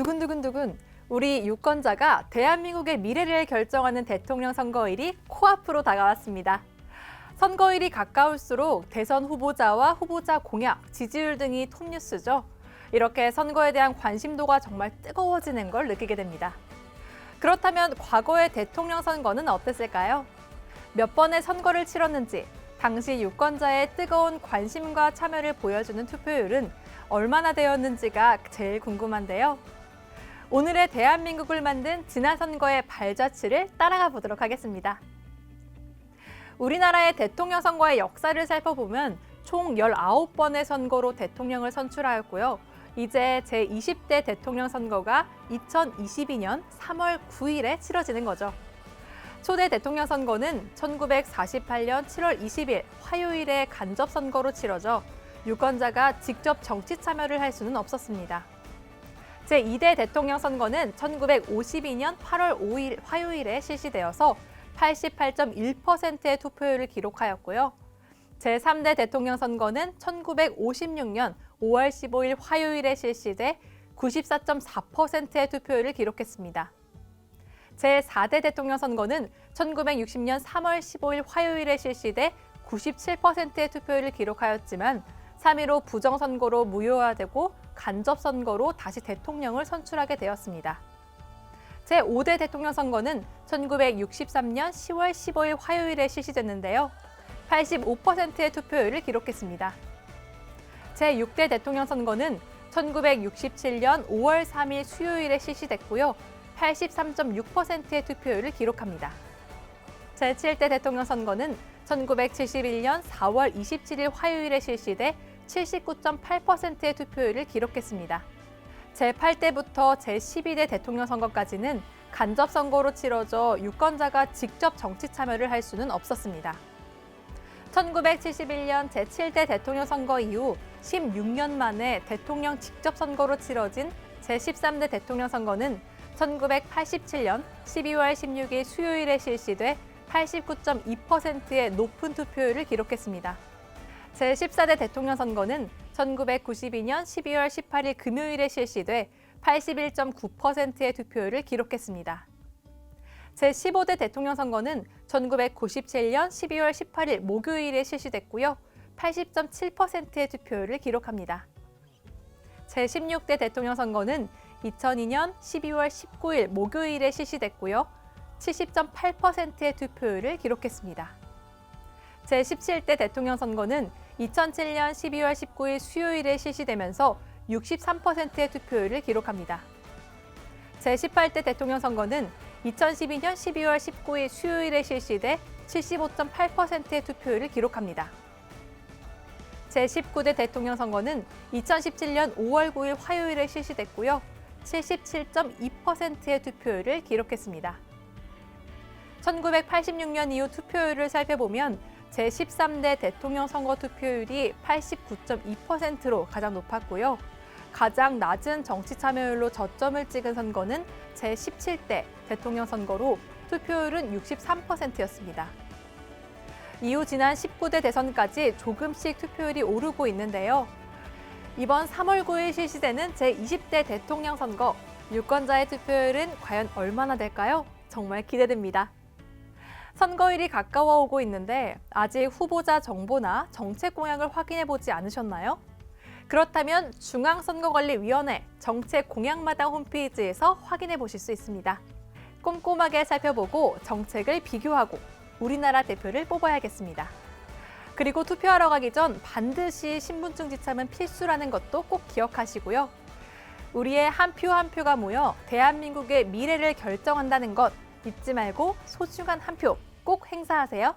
두근두근두근. 우리 유권자가 대한민국의 미래를 결정하는 대통령 선거일이 코앞으로 다가왔습니다. 선거일이 가까울수록 대선 후보자와 후보자 공약, 지지율 등이 톱뉴스죠. 이렇게 선거에 대한 관심도가 정말 뜨거워지는 걸 느끼게 됩니다. 그렇다면 과거의 대통령 선거는 어땠을까요? 몇 번의 선거를 치렀는지, 당시 유권자의 뜨거운 관심과 참여를 보여주는 투표율은 얼마나 되었는지가 제일 궁금한데요. 오늘의 대한민국을 만든 지난 선거의 발자취를 따라가 보도록 하겠습니다. 우리나라의 대통령 선거의 역사를 살펴보면 총 19번의 선거로 대통령을 선출하였고요. 이제 제20대 대통령 선거가 2022년 3월 9일에 치러지는 거죠. 초대 대통령 선거는 1948년 7월 20일 화요일에 간접 선거로 치러져 유권자가 직접 정치 참여를 할 수는 없었습니다. 제2대 대통령 선거는 1952년 8월 5일 화요일에 실시되어서 88.1%의 투표율을 기록하였고요. 제3대 대통령 선거는 1956년 5월 15일 화요일에 실시돼 94.4%의 투표율을 기록했습니다. 제4대 대통령 선거는 1960년 3월 15일 화요일에 실시돼 97%의 투표율을 기록하였지만 3.15 부정선거로 무효화되고 간접선거로 다시 대통령을 선출하게 되었습니다. 제5대 대통령 선거는 1963년 10월 15일 화요일에 실시됐는데요. 85%의 투표율을 기록했습니다. 제6대 대통령 선거는 1967년 5월 3일 수요일에 실시됐고요. 83.6%의 투표율을 기록합니다. 제7대 대통령 선거는 1971년 4월 27일 화요일에 실시돼 79.8%의 투표율을 기록했습니다. 제8대부터 제12대 대통령 선거까지는 간접 선거로 치러져 유권자가 직접 정치 참여를 할 수는 없었습니다. 1971년 제7대 대통령 선거 이후 16년 만에 대통령 직접 선거로 치러진 제13대 대통령 선거는 1987년 12월 16일 수요일에 실시돼 89.2%의 높은 투표율을 기록했습니다. 제14대 대통령 선거는 1992년 12월 18일 금요일에 실시돼 81.9%의 투표율을 기록했습니다. 제15대 대통령 선거는 1997년 12월 18일 목요일에 실시됐고요. 80.7%의 투표율을 기록합니다. 제16대 대통령 선거는 2002년 12월 19일 목요일에 실시됐고요. 70.8%의 투표율을 기록했습니다. 제17대 대통령 선거는 2007년 12월 19일 수요일에 실시되면서 63%의 투표율을 기록합니다. 제18대 대통령 선거는 2012년 12월 19일 수요일에 실시돼 75.8%의 투표율을 기록합니다. 제19대 대통령 선거는 2017년 5월 9일 화요일에 실시됐고요. 77.2%의 투표율을 기록했습니다. 1986년 이후 투표율을 살펴보면 제13대 대통령 선거 투표율이 89.2%로 가장 높았고요. 가장 낮은 정치 참여율로 저점을 찍은 선거는 제17대 대통령 선거로 투표율은 63%였습니다. 이후 지난 19대 대선까지 조금씩 투표율이 오르고 있는데요. 이번 3월 9일 실시되는 제20대 대통령 선거, 유권자의 투표율은 과연 얼마나 될까요? 정말 기대됩니다. 선거일이 가까워 오고 있는데 아직 후보자 정보나 정책 공약을 확인해 보지 않으셨나요? 그렇다면 중앙선거관리위원회 정책 공약마당 홈페이지에서 확인해 보실 수 있습니다. 꼼꼼하게 살펴보고 정책을 비교하고 우리나라 대표를 뽑아야겠습니다. 그리고 투표하러 가기 전 반드시 신분증 지참은 필수라는 것도 꼭 기억하시고요. 우리의 한 표 한 표가 모여 대한민국의 미래를 결정한다는 것 잊지 말고 소중한 한 표 꼭 행사하세요.